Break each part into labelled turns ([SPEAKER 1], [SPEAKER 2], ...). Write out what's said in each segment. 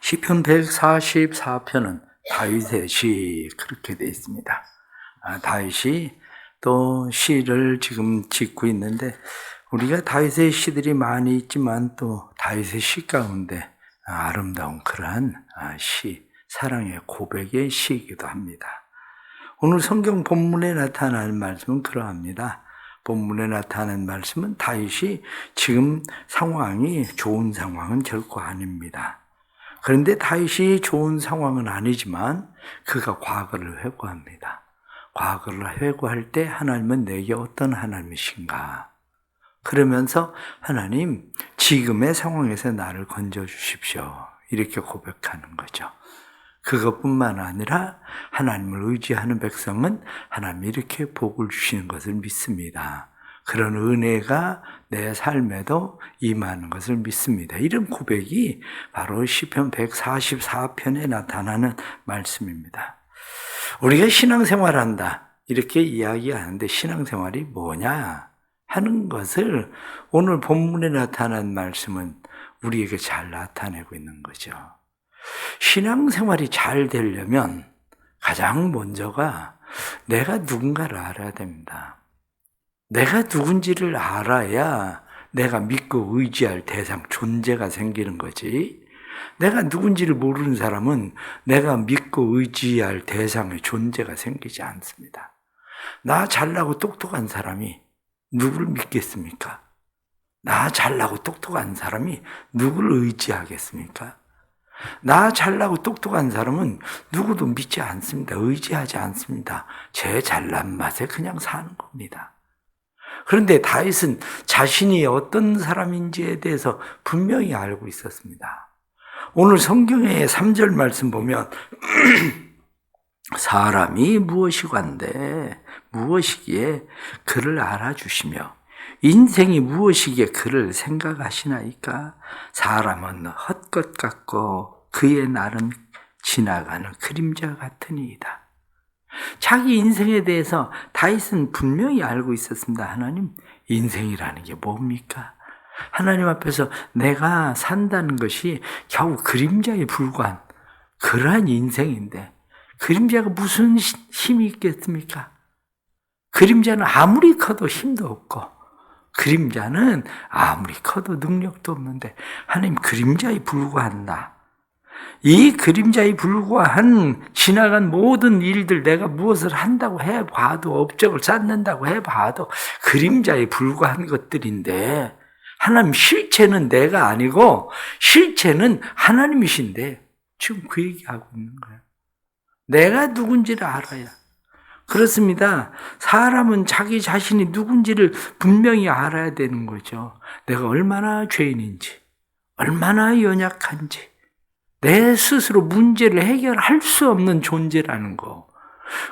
[SPEAKER 1] 시편 144편은 다윗의 시 그렇게 되어 있습니다. 다윗이 또 시를 지금 짓고 있는데 우리가 다윗의 시들이 많이 있지만 또 다윗의 시 가운데 아름다운 그러한 시, 사랑의 고백의 시이기도 합니다. 오늘 성경 본문에 나타난 말씀은 그러합니다. 본문에 나타난 말씀은 다윗이 지금 상황이 좋은 상황은 결코 아닙니다. 그런데 다윗이 좋은 상황은 아니지만 그가 과거를 회고합니다. 과거를 회고할 때 하나님은 내게 어떤 하나님이신가? 그러면서 하나님, 지금의 상황에서 나를 건져주십시오. 이렇게 고백하는 거죠. 그것뿐만 아니라 하나님을 의지하는 백성은 하나님 이렇게 복을 주시는 것을 믿습니다. 그런 은혜가 내 삶에도 임하는 것을 믿습니다. 이런 고백이 바로 시편 144편에 나타나는 말씀입니다. 우리가 신앙생활한다 이렇게 이야기하는데 신앙생활이 뭐냐 하는 것을 오늘 본문에 나타난 말씀은 우리에게 잘 나타내고 있는 거죠. 신앙생활이 잘 되려면 가장 먼저가 내가 누군가를 알아야 됩니다. 내가 누군지를 알아야 내가 믿고 의지할 대상, 존재가 생기는 거지. 내가 누군지를 모르는 사람은 내가 믿고 의지할 대상의 존재가 생기지 않습니다. 나 잘나고 똑똑한 사람이 누구를 믿겠습니까? 나 잘나고 똑똑한 사람이 누구를 의지하겠습니까? 나 잘나고 똑똑한 사람은 누구도 믿지 않습니다. 의지하지 않습니다. 제 잘난 맛에 그냥 사는 겁니다. 그런데 다윗은 자신이 어떤 사람인지에 대해서 분명히 알고 있었습니다. 오늘 성경의 3절 말씀 보면 사람이 무엇이관데 무엇이기에 그를 알아주시며 인생이 무엇이기에 그를 생각하시나이까? 사람은 헛것 같고 그의 날은 지나가는 그림자 같으니이다. 자기 인생에 대해서 다윗은 분명히 알고 있었습니다. 하나님, 인생이라는 게 뭡니까? 하나님 앞에서 내가 산다는 것이 겨우 그림자에 불과한 그러한 인생인데 그림자가 무슨 힘이 있겠습니까? 그림자는 아무리 커도 힘도 없고 그림자는 아무리 커도 능력도 없는데 하나님 그림자에 불과한다. 이 그림자에 불과한 지나간 모든 일들 내가 무엇을 한다고 해봐도 업적을 쌓는다고 해봐도 그림자에 불과한 것들인데 하나님 실체는 내가 아니고 실체는 하나님이신데 지금 그 얘기하고 있는 거예요. 내가 누군지를 알아야. 그렇습니다. 사람은 자기 자신이 누군지를 분명히 알아야 되는 거죠. 내가 얼마나 죄인인지, 얼마나 연약한지, 내 스스로 문제를 해결할 수 없는 존재라는 거.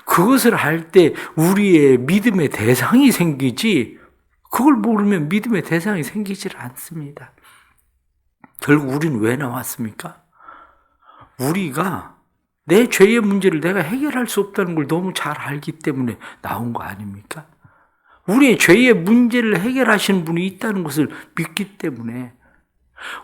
[SPEAKER 1] 그것을 할 때 우리의 믿음의 대상이 생기지, 그걸 모르면 믿음의 대상이 생기질 않습니다. 결국 우리는 왜 나왔습니까? 우리가 내 죄의 문제를 내가 해결할 수 없다는 걸 너무 잘 알기 때문에 나온 거 아닙니까? 우리의 죄의 문제를 해결하시는 분이 있다는 것을 믿기 때문에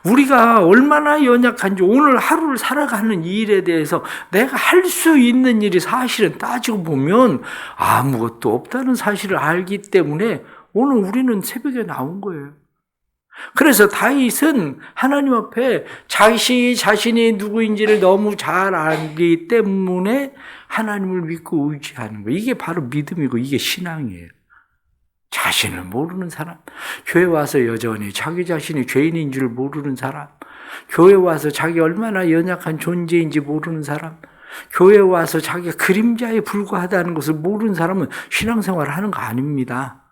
[SPEAKER 1] 우리가 얼마나 연약한지 오늘 하루를 살아가는 일에 대해서 내가 할 수 있는 일이 사실은 따지고 보면 아무것도 없다는 사실을 알기 때문에 오늘 우리는 새벽에 나온 거예요. 그래서 다윗은 하나님 앞에 자신이 누구인지를 너무 잘 알기 때문에 하나님을 믿고 의지하는 거예요. 이게 바로 믿음이고 이게 신앙이에요. 자신을 모르는 사람, 교회 와서 여전히 자기 자신이 죄인인 줄 모르는 사람, 교회 와서 자기 얼마나 연약한 존재인지 모르는 사람, 교회 와서 자기가 그림자에 불과하다는 것을 모르는 사람은 신앙생활을 하는 거 아닙니다.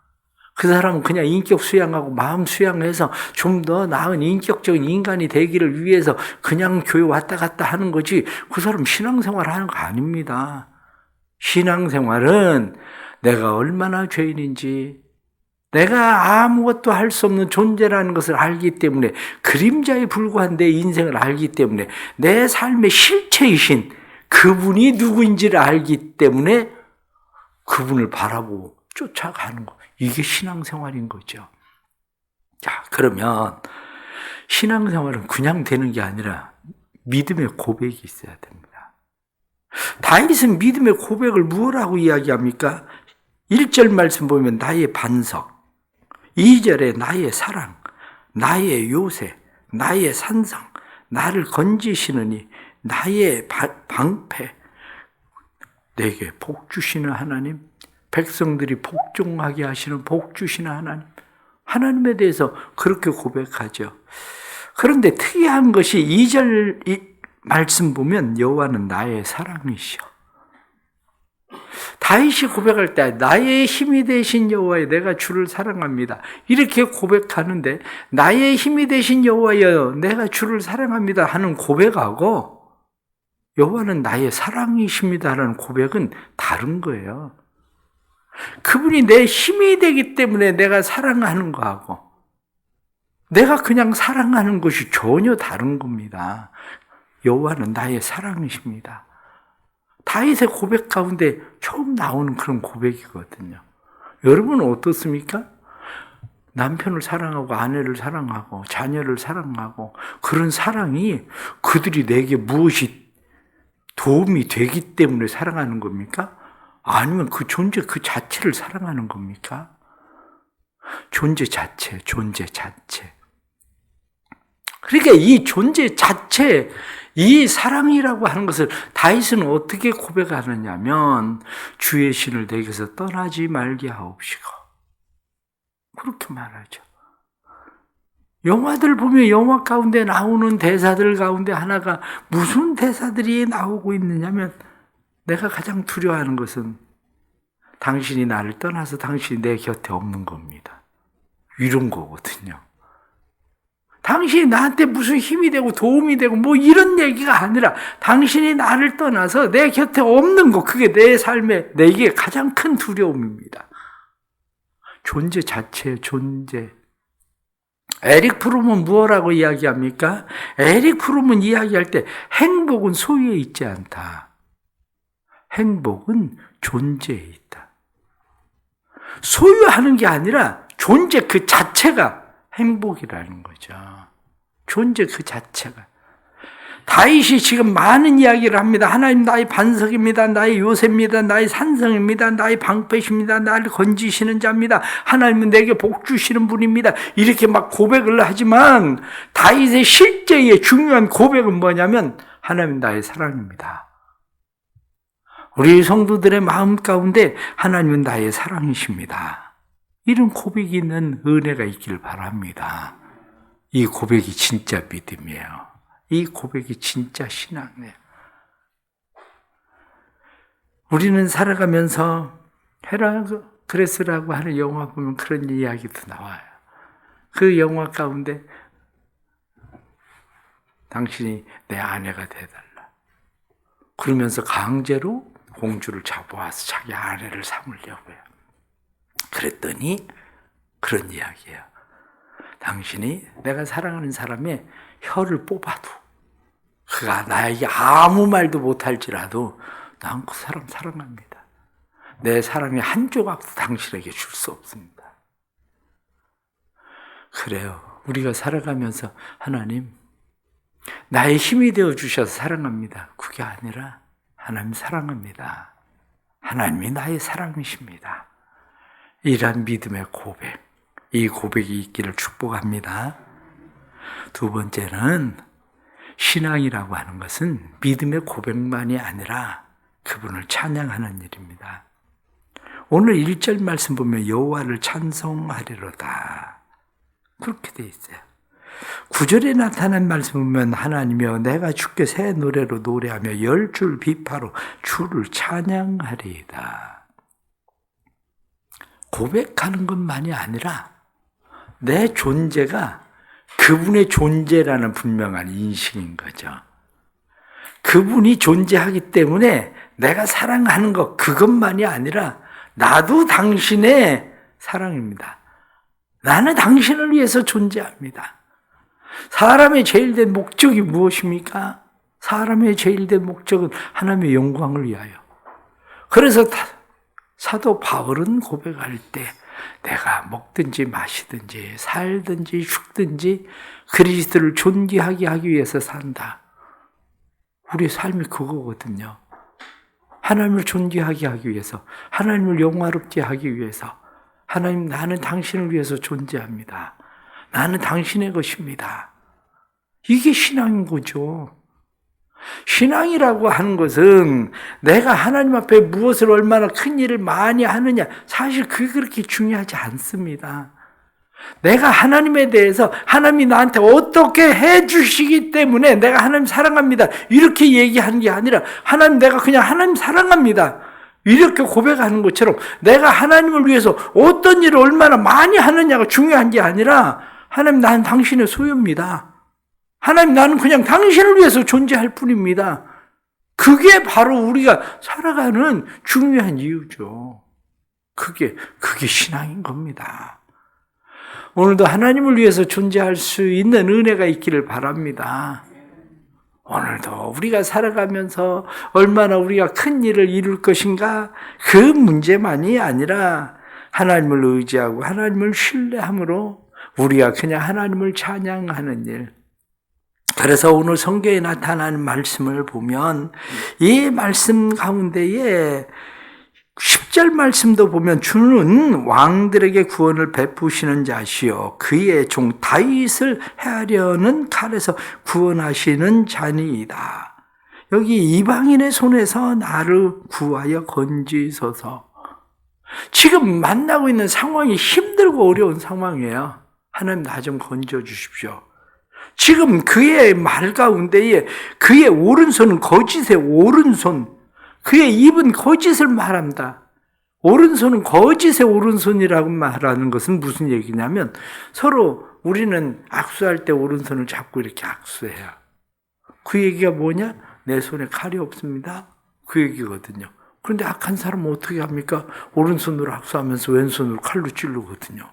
[SPEAKER 1] 그 사람은 그냥 인격 수양하고 마음 수양해서 좀 더 나은 인격적인 인간이 되기를 위해서 그냥 교회 왔다 갔다 하는 거지 그 사람 신앙생활을 하는 거 아닙니다. 신앙생활은 내가 얼마나 죄인인지 내가 아무것도 할 수 없는 존재라는 것을 알기 때문에 그림자에 불과한 내 인생을 알기 때문에 내 삶의 실체이신 그분이 누구인지를 알기 때문에 그분을 바라보고 쫓아가는 거. 이게 신앙생활인 거죠. 자, 그러면 신앙생활은 그냥 되는 게 아니라 믿음의 고백이 있어야 됩니다. 다윗은 믿음의 고백을 무엇라고 이야기합니까? 1절 말씀 보면 나의 반석, 2절에 나의 사랑, 나의 요새, 나의 산성, 나를 건지시느니 나의 방패, 내게 복 주시는 하나님, 백성들이 복종하게 하시는 복 주시는 하나님, 하나님에 대해서 그렇게 고백하죠. 그런데 특이한 것이 2절 말씀 보면 여호와는 나의 사랑이시여. 다윗이 고백할 때 나의 힘이 되신 여호와여 내가 주를 사랑합니다. 이렇게 고백하는데 나의 힘이 되신 여호와여 내가 주를 사랑합니다 하는 고백하고 여호와는 나의 사랑이십니다라는 고백은 다른 거예요. 그분이 내 힘이 되기 때문에 내가 사랑하는 거하고 내가 그냥 사랑하는 것이 전혀 다른 겁니다. 여호와는 나의 사랑이십니다. 다윗의 고백 가운데 처음 나오는 그런 고백이거든요. 여러분은 어떻습니까? 남편을 사랑하고 아내를 사랑하고 자녀를 사랑하고 그런 사랑이 그들이 내게 무엇이 도움이 되기 때문에 사랑하는 겁니까? 아니면 그 존재 그 자체를 사랑하는 겁니까? 존재 자체. 그러니까 이 존재 자체, 이 사랑이라고 하는 것을 다윗은 어떻게 고백하느냐면 주의 신을 내게서 떠나지 말게 하옵시고 그렇게 말하죠. 영화들 보면 영화 가운데 나오는 대사들 가운데 하나가 무슨 대사들이 나오고 있느냐면 내가 가장 두려워하는 것은 당신이 나를 떠나서 당신이 내 곁에 없는 겁니다. 이런 거거든요. 당신이 나한테 무슨 힘이 되고 도움이 되고 뭐 이런 얘기가 아니라 당신이 나를 떠나서 내 곁에 없는 거, 그게 내 삶에 내게 가장 큰 두려움입니다. 존재 자체의 존재. 에릭 프롬은 무엇라고 이야기합니까? 에릭 프롬은 이야기할 때 행복은 소유에 있지 않다. 행복은 존재에 있다. 소유하는 게 아니라 존재 그 자체가 행복이라는 거죠. 존재 그 자체가. 다윗이 지금 많은 이야기를 합니다. 하나님 나의 반석입니다. 나의 요새입니다. 나의 산성입니다. 나의 방패십니다. 나를 건지시는 자입니다. 하나님은 내게 복 주시는 분입니다. 이렇게 막 고백을 하지만 다윗의 실제의 중요한 고백은 뭐냐면 하나님 나의 사랑입니다. 우리 성도들의 마음 가운데 하나님은 나의 사랑이십니다. 이런 고백이 있는 은혜가 있기를 바랍니다. 이 고백이 진짜 믿음이에요. 이 고백이 진짜 신앙이에요. 우리는 살아가면서 헤라크레스라고 하는 영화 보면 그런 이야기도 나와요. 그 영화 가운데 당신이 내 아내가 돼달라. 그러면서 강제로 공주를 잡아와서 자기 아내를 삼으려고 해요. 그랬더니 그런 이야기예요. 당신이 내가 사랑하는 사람의 혀를 뽑아도 그가 나에게 아무 말도 못할지라도 난 그 사람 사랑합니다. 내 사랑의 한 조각도 당신에게 줄 수 없습니다. 그래요. 우리가 살아가면서 하나님 나의 힘이 되어 주셔서 사랑합니다. 그게 아니라 하나님 사랑합니다. 하나님이 나의 사랑이십니다. 이러한 믿음의 고백, 이 고백이 있기를 축복합니다. 두 번째는 신앙이라고 하는 것은 믿음의 고백만이 아니라 그분을 찬양하는 일입니다. 오늘 1절 말씀 보면 여호와를 찬송하리로다. 그렇게 돼 있어요. 9절에 나타난 말씀 보면 하나님이여 내가 주께 새 노래로 노래하며 열줄 비파로 주를 찬양하리이다. 고백하는 것만이 아니라 내 존재가 그분의 존재라는 분명한 인식인 거죠. 그분이 존재하기 때문에 내가 사랑하는 것 그것만이 아니라 나도 당신의 사랑입니다. 나는 당신을 위해서 존재합니다. 사람의 제일 된 목적이 무엇입니까? 사람의 제일 된 목적은 하나님의 영광을 위하여. 그래서 사도 바울은 고백할 때 내가 먹든지 마시든지 살든지 죽든지 그리스도를 존귀하게 하기 위해서 산다. 우리의 삶이 그거거든요. 하나님을 존귀하게 하기 위해서, 하나님을 영화롭게 하기 위해서, 하나님, 나는 당신을 위해서 존재합니다. 나는 당신의 것입니다. 이게 신앙인 거죠. 신앙이라고 하는 것은 내가 하나님 앞에 무엇을 얼마나 큰 일을 많이 하느냐, 사실 그게 그렇게 중요하지 않습니다. 내가 하나님에 대해서 하나님이 나한테 어떻게 해주시기 때문에 내가 하나님 사랑합니다, 이렇게 얘기하는 게 아니라, 하나님, 내가 그냥 하나님 사랑합니다, 이렇게 고백하는 것처럼 내가 하나님을 위해서 어떤 일을 얼마나 많이 하느냐가 중요한 게 아니라, 하나님, 나는 당신의 소유입니다. 하나님, 나는 그냥 당신을 위해서 존재할 뿐입니다. 그게 바로 우리가 살아가는 중요한 이유죠. 그게 신앙인 겁니다. 오늘도 하나님을 위해서 존재할 수 있는 은혜가 있기를 바랍니다. 오늘도 우리가 살아가면서 얼마나 우리가 큰 일을 이룰 것인가, 그 문제만이 아니라 하나님을 의지하고 하나님을 신뢰함으로 우리가 그냥 하나님을 찬양하는 일. 그래서 오늘 성경에 나타나는 말씀을 보면 이 말씀 가운데에 10절 말씀도 보면, 주는 왕들에게 구원을 베푸시는 자시요 그의 종 다윗을 해하려는 칼에서 구원하시는 자니이다. 여기 이방인의 손에서 나를 구하여 건지소서. 지금 만나고 있는 상황이 힘들고 어려운 상황이에요. 하나님, 나 좀 건져 주십시오. 지금 그의 말 가운데에 그의 오른손은 거짓의 오른손, 그의 입은 거짓을 말한다. 오른손은 거짓의 오른손이라고 말하는 것은 무슨 얘기냐면, 서로 우리는 악수할 때 오른손을 잡고 이렇게 악수해요. 그 얘기가 뭐냐? 내 손에 칼이 없습니다, 그 얘기거든요. 그런데 악한 사람은 어떻게 합니까? 오른손으로 악수하면서 왼손으로 칼로 찌르거든요.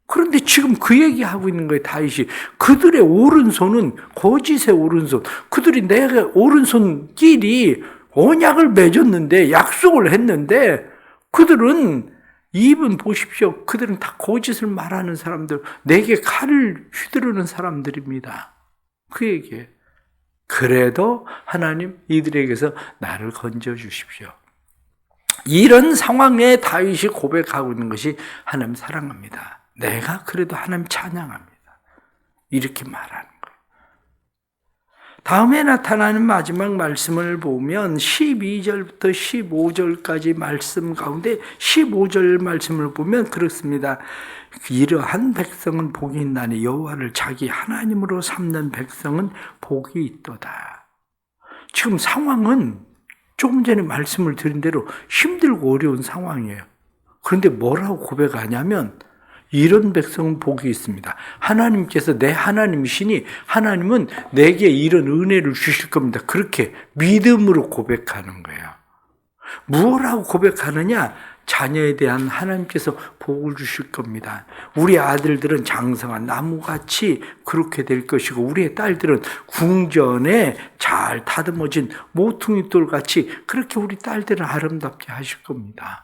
[SPEAKER 1] 그런데 지금 그 얘기하고 있는 거예요, 다윗이. 그들의 오른손은 거짓의 오른손. 그들이 내 오른손끼리 언약을 맺었는데, 약속을 했는데, 그들은, 입은 보십시오, 그들은 다 거짓을 말하는 사람들, 내게 칼을 휘두르는 사람들입니다. 그 얘기예요. 그래도 하나님, 이들에게서 나를 건져주십시오. 이런 상황에 다윗이 고백하고 있는 것이, 하나님 사랑합니다, 내가 그래도 하나님 찬양합니다, 이렇게 말하는 거예요. 다음에 나타나는 마지막 말씀을 보면 12절부터 15절까지 말씀 가운데 15절 말씀을 보면 그렇습니다. 이러한 백성은 복이 있나니 여호와를 자기 하나님으로 삼는 백성은 복이 있도다. 지금 상황은 조금 전에 말씀을 드린 대로 힘들고 어려운 상황이에요. 그런데 뭐라고 고백하냐면, 이런 백성은 복이 있습니다. 하나님께서 내 하나님이시니 하나님은 내게 이런 은혜를 주실 겁니다. 그렇게 믿음으로 고백하는 거예요. 무엇라고 고백하느냐? 자녀에 대한 하나님께서 복을 주실 겁니다. 우리 아들들은 장성한 나무같이 그렇게 될 것이고, 우리의 딸들은 궁전에 잘 다듬어진 모퉁이돌같이 그렇게 우리 딸들은 아름답게 하실 겁니다.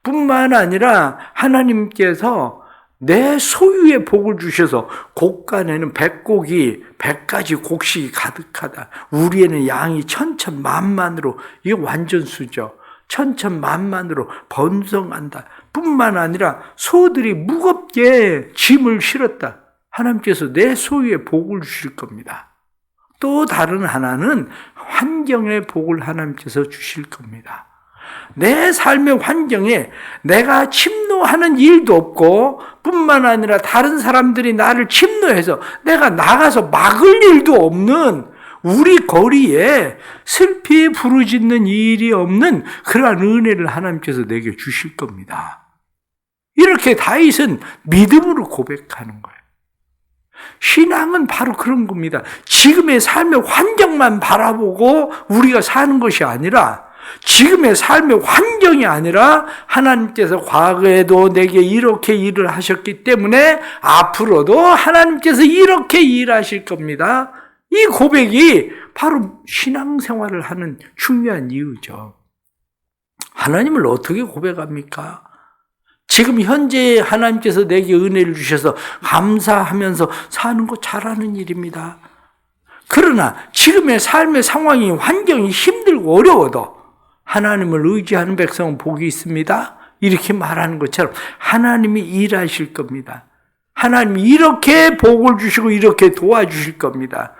[SPEAKER 1] 뿐만 아니라 하나님께서 내 소유의 복을 주셔서 곡간에는 백곡이 100가지 곡식이 가득하다. 우리에는 양이 천천만만으로, 이게 완전수죠. 천천만만으로 번성한다. 뿐만 아니라 소들이 무겁게 짐을 실었다. 하나님께서 내 소유의 복을 주실 겁니다. 또 다른 하나는 환경의 복을 하나님께서 주실 겁니다. 내 삶의 환경에 내가 침노하는 일도 없고, 뿐만 아니라 다른 사람들이 나를 침노해서 내가 나가서 막을 일도 없는, 우리 거리에 슬피 부르짖는 일이 없는 그러한 은혜를 하나님께서 내게 주실 겁니다. 이렇게 다윗은 믿음으로 고백하는 거예요. 신앙은 바로 그런 겁니다. 지금의 삶의 환경만 바라보고 우리가 사는 것이 아니라, 지금의 삶의 환경이 아니라 하나님께서 과거에도 내게 이렇게 일을 하셨기 때문에 앞으로도 하나님께서 이렇게 일하실 겁니다. 이 고백이 바로 신앙생활을 하는 중요한 이유죠. 하나님을 어떻게 고백합니까? 지금 현재 하나님께서 내게 은혜를 주셔서 감사하면서 사는 거 잘하는 일입니다. 그러나 지금의 삶의 상황이 환경이 힘들고 어려워도 하나님을 의지하는 백성은 복이 있습니다. 이렇게 말하는 것처럼 하나님이 일하실 겁니다. 하나님이 이렇게 복을 주시고 이렇게 도와주실 겁니다.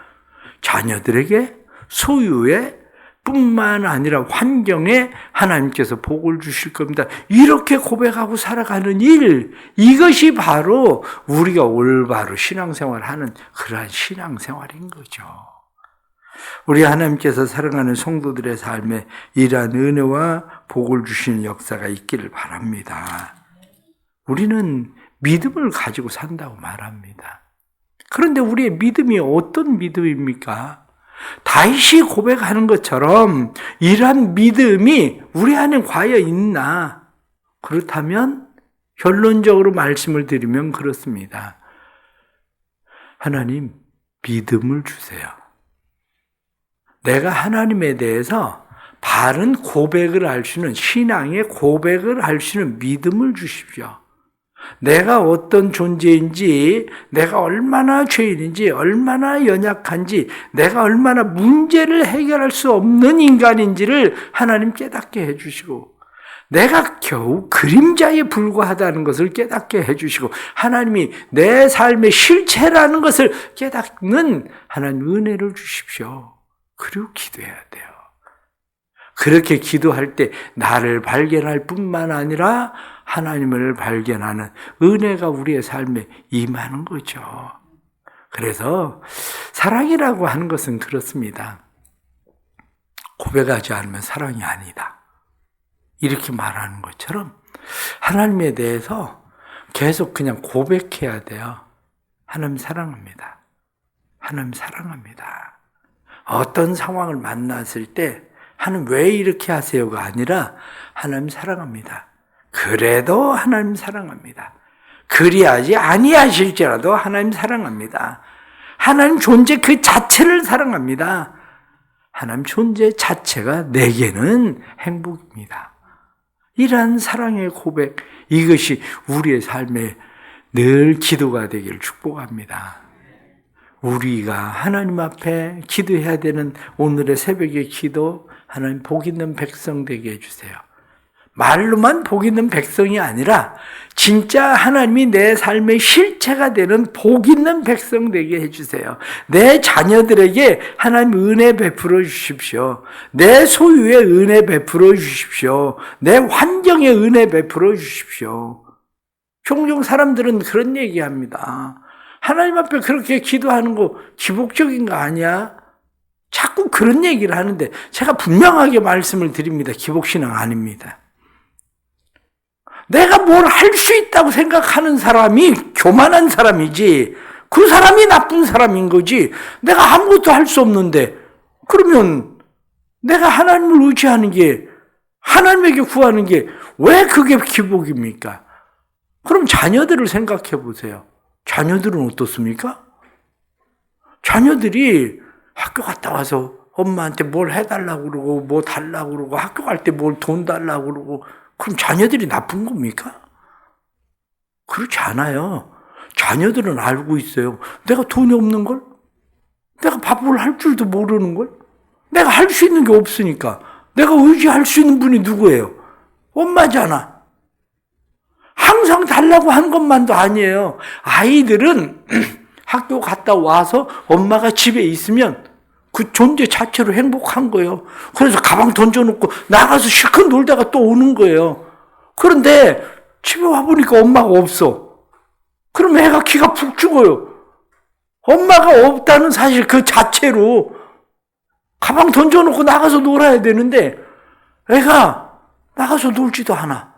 [SPEAKER 1] 자녀들에게 소유에 뿐만 아니라 환경에 하나님께서 복을 주실 겁니다. 이렇게 고백하고 살아가는 일, 이것이 바로 우리가 올바로 신앙생활하는 그러한 신앙생활인 거죠. 우리 하나님께서 사랑하는 성도들의 삶에 이러한 은혜와 복을 주시는 역사가 있기를 바랍니다. 우리는 믿음을 가지고 산다고 말합니다. 그런데 우리의 믿음이 어떤 믿음입니까? 다윗이 고백하는 것처럼 이러한 믿음이 우리 안에 과연 있나? 그렇다면 결론적으로 말씀을 드리면 그렇습니다. 하나님, 믿음을 주세요. 내가 하나님에 대해서 바른 고백을 할 수 있는, 신앙의 고백을 할 수 있는 믿음을 주십시오. 내가 어떤 존재인지, 내가 얼마나 죄인인지, 얼마나 연약한지, 내가 얼마나 문제를 해결할 수 없는 인간인지를 하나님 깨닫게 해주시고, 내가 겨우 그림자에 불과하다는 것을 깨닫게 해주시고, 하나님이 내 삶의 실체라는 것을 깨닫는 하나님 은혜를 주십시오. 그리고 기도해야 돼요. 그렇게 기도할 때 나를 발견할 뿐만 아니라 하나님을 발견하는 은혜가 우리의 삶에 임하는 거죠. 그래서 사랑이라고 하는 것은 그렇습니다. 고백하지 않으면 사랑이 아니다. 이렇게 말하는 것처럼 하나님에 대해서 계속 그냥 고백해야 돼요. 하나님 사랑합니다. 하나님 사랑합니다. 어떤 상황을 만났을 때 하나님 왜 이렇게 하세요가 아니라 하나님 사랑합니다. 그래도 하나님 사랑합니다. 그리하지 아니하실지라도 하나님 사랑합니다. 하나님 존재 그 자체를 사랑합니다. 하나님 존재 자체가 내게는 행복입니다. 이러한 사랑의 고백, 이것이 우리의 삶에 늘 기도가 되기를 축복합니다. 우리가 하나님 앞에 기도해야 되는 오늘의 새벽의 기도, 하나님 복 있는 백성 되게 해주세요. 말로만 복 있는 백성이 아니라 진짜 하나님이 내 삶의 실체가 되는 복 있는 백성 되게 해주세요. 내 자녀들에게 하나님 은혜 베풀어 주십시오. 내 소유에 은혜 베풀어 주십시오. 내 환경에 은혜 베풀어 주십시오. 종종 사람들은 그런 얘기합니다. 하나님 앞에 그렇게 기도하는 거 기복적인 거 아니야? 자꾸 그런 얘기를 하는데 제가 분명하게 말씀을 드립니다. 기복신앙 아닙니다. 내가 뭘 할 수 있다고 생각하는 사람이 교만한 사람이지, 그 사람이 나쁜 사람인 거지. 내가 아무것도 할 수 없는데, 그러면 내가 하나님을 의지하는 게, 하나님에게 구하는 게 왜 그게 기복입니까? 그럼 자녀들을 생각해 보세요. 자녀들은 어떻습니까? 자녀들이 학교 갔다 와서 엄마한테 뭘 해달라고 그러고 뭐 달라고 그러고 학교 갈 때 뭘 돈 달라고 그러고, 그럼 자녀들이 나쁜 겁니까? 그렇지 않아요. 자녀들은 알고 있어요. 내가 돈이 없는 걸? 내가 밥을 할 줄도 모르는 걸? 내가 할 수 있는 게 없으니까. 내가 의지할 수 있는 분이 누구예요? 엄마잖아. 항상 달라고 하는 것만도 아니에요. 아이들은 학교 갔다 와서 엄마가 집에 있으면 그 존재 자체로 행복한 거예요. 그래서 가방 던져놓고 나가서 실컷 놀다가 또 오는 거예요. 그런데 집에 와보니까 엄마가 없어. 그러면 애가 기가 푹 죽어요. 엄마가 없다는 사실 그 자체로 가방 던져놓고 나가서 놀아야 되는데 애가 나가서 놀지도 않아.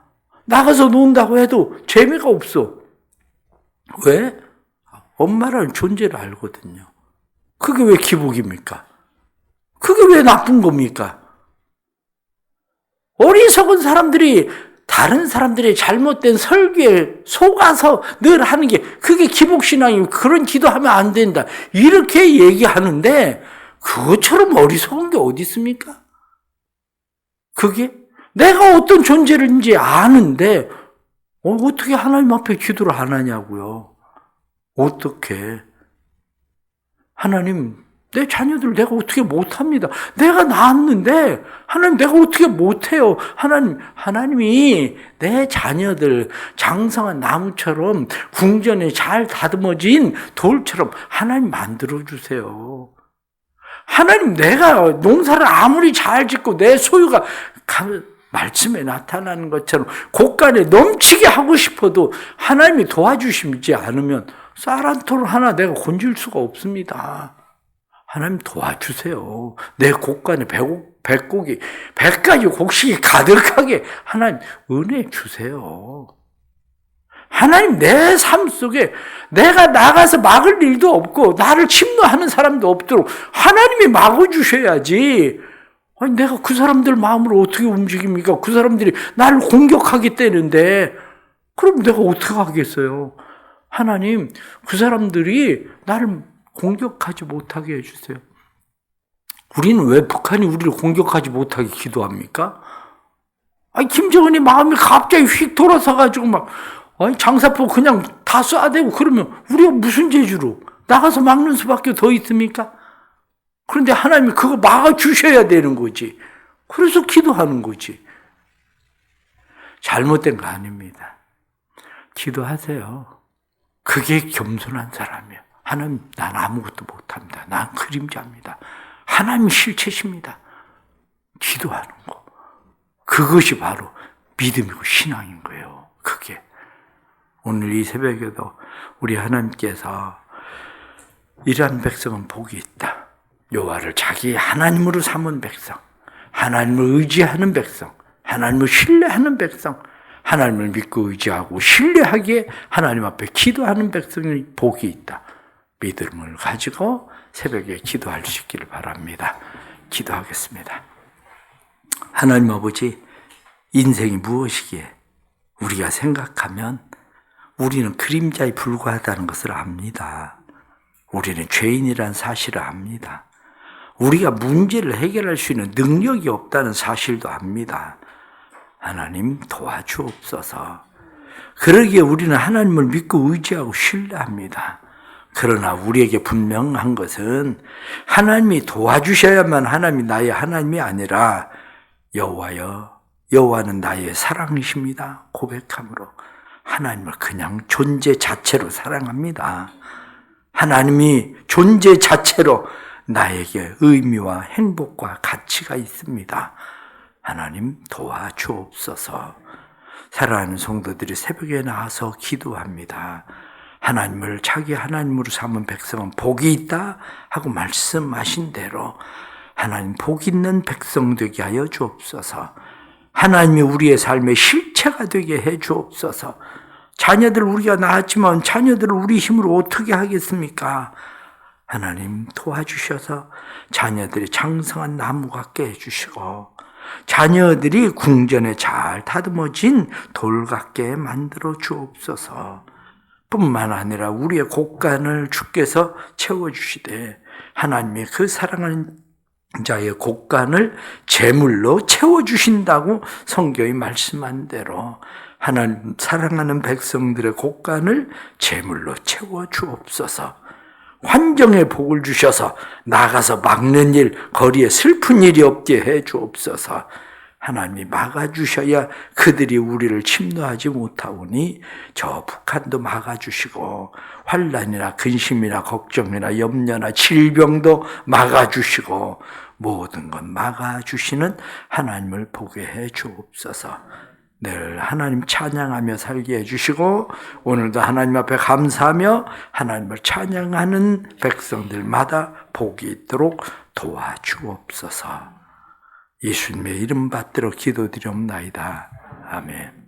[SPEAKER 1] 나가서 논다고 해도 재미가 없어. 왜? 엄마라는 존재를 알거든요. 그게 왜 기복입니까? 그게 왜 나쁜 겁니까? 어리석은 사람들이 다른 사람들의 잘못된 설교에 속아서 늘 하는 게 그게 기복신앙이고 그런 기도하면 안 된다. 이렇게 얘기하는데 그것처럼 어리석은 게 어디 있습니까? 그게 내가 어떤 존재인지 아는데 어떻게 하나님 앞에 기도를 안 하냐고요. 어떻게? 하나님 내 자녀들 내가 어떻게 못합니다. 내가 낳았는데 하나님 내가 어떻게 못해요. 하나님이 내 자녀들 장성한 나무처럼 궁전에 잘 다듬어진 돌처럼 하나님 만들어주세요. 하나님 내가 농사를 아무리 잘 짓고 내 소유가 말씀에 나타나는 것처럼 곳간에 넘치게 하고 싶어도 하나님이 도와주시지 않으면 쌀 한 톨 하나 내가 건질 수가 없습니다. 하나님 도와주세요. 내 곳간에 백곡이 100가지 곡식이 가득하게 하나님 은혜 주세요. 하나님 내 삶 속에 내가 나가서 막을 일도 없고 나를 침노하는 사람도 없도록 하나님이 막아주셔야지. 아니 내가 그 사람들 마음으로 어떻게 움직입니까? 그 사람들이 나를 공격하겠다는데 그럼 내가 어떻게 하겠어요? 하나님 그 사람들이 나를 공격하지 못하게 해주세요. 우리는 왜 북한이 우리를 공격하지 못하게 기도합니까? 아니 김정은이 마음이 갑자기 휙 돌아서가지고 막 장사포 그냥 다 쏴대고 그러면 우리가 무슨 재주로 나가서 막는 수밖에 더 있습니까? 그런데 하나님이 그거 막아주셔야 되는 거지. 그래서 기도하는 거지. 잘못된 거 아닙니다. 기도하세요. 그게 겸손한 사람이에요. 하나님, 난 아무것도 못합니다. 난 그림자입니다. 하나님 실체십니다. 기도하는 거. 그것이 바로 믿음이고 신앙인 거예요. 그게. 오늘 이 새벽에도 우리 하나님께서 이러한 백성은 복이 있다. 여호와를 자기 하나님으로 삼은 백성, 하나님을 의지하는 백성, 하나님을 신뢰하는 백성, 하나님을 믿고 의지하고 신뢰하기에 하나님 앞에 기도하는 백성이 복이 있다. 믿음을 가지고 새벽에 기도할 수 있기를 바랍니다. 기도하겠습니다. 하나님 아버지, 인생이 무엇이기에 우리가 생각하면 우리는 그림자에 불과하다는 것을 압니다. 우리는 죄인이라는 사실을 압니다. 우리가 문제를 해결할 수 있는 능력이 없다는 사실도 압니다. 하나님 도와주옵소서. 그러기에 우리는 하나님을 믿고 의지하고 신뢰합니다. 그러나 우리에게 분명한 것은 하나님이 도와주셔야만 하나님이 나의 하나님이 아니라 여호와여, 여호와는 나의 사랑이십니다. 고백함으로 하나님을 그냥 존재 자체로 사랑합니다. 하나님이 존재 자체로 나에게 의미와 행복과 가치가 있습니다. 하나님 도와주옵소서. 사랑하는 성도들이 새벽에 나와서 기도합니다. 하나님을 자기 하나님으로 삼은 백성은 복이 있다 하고 말씀하신 대로 하나님 복 있는 백성 되게 하여 주옵소서. 하나님이 우리의 삶의 실체가 되게 해 주옵소서. 자녀들 우리가 낳았지만 자녀들을 우리 힘으로 어떻게 하겠습니까? 하나님 도와주셔서 자녀들이 장성한 나무 같게 해주시고 자녀들이 궁전에 잘 다듬어진 돌 같게 만들어 주옵소서. 뿐만 아니라 우리의 곳간을 주께서 채워주시되 하나님의 그 사랑하는 자의 곳간을 제물로 채워주신다고 성경이 말씀한 대로 하나님 사랑하는 백성들의 곳간을 제물로 채워주옵소서. 환정의 복을 주셔서 나가서 막는 일, 거리에 슬픈 일이 없게 해 주옵소서. 하나님이 막아주셔야 그들이 우리를 침노하지 못하오니 저 북한도 막아주시고 환난이나 근심이나 걱정이나 염려나 질병도 막아주시고 모든 것 막아주시는 하나님을 보게 해 주옵소서. 늘 하나님 찬양하며 살게 해주시고 오늘도 하나님 앞에 감사하며 하나님을 찬양하는 백성들마다 복이 있도록 도와주옵소서. 예수님의 이름 받들어 기도드리옵나이다. 아멘.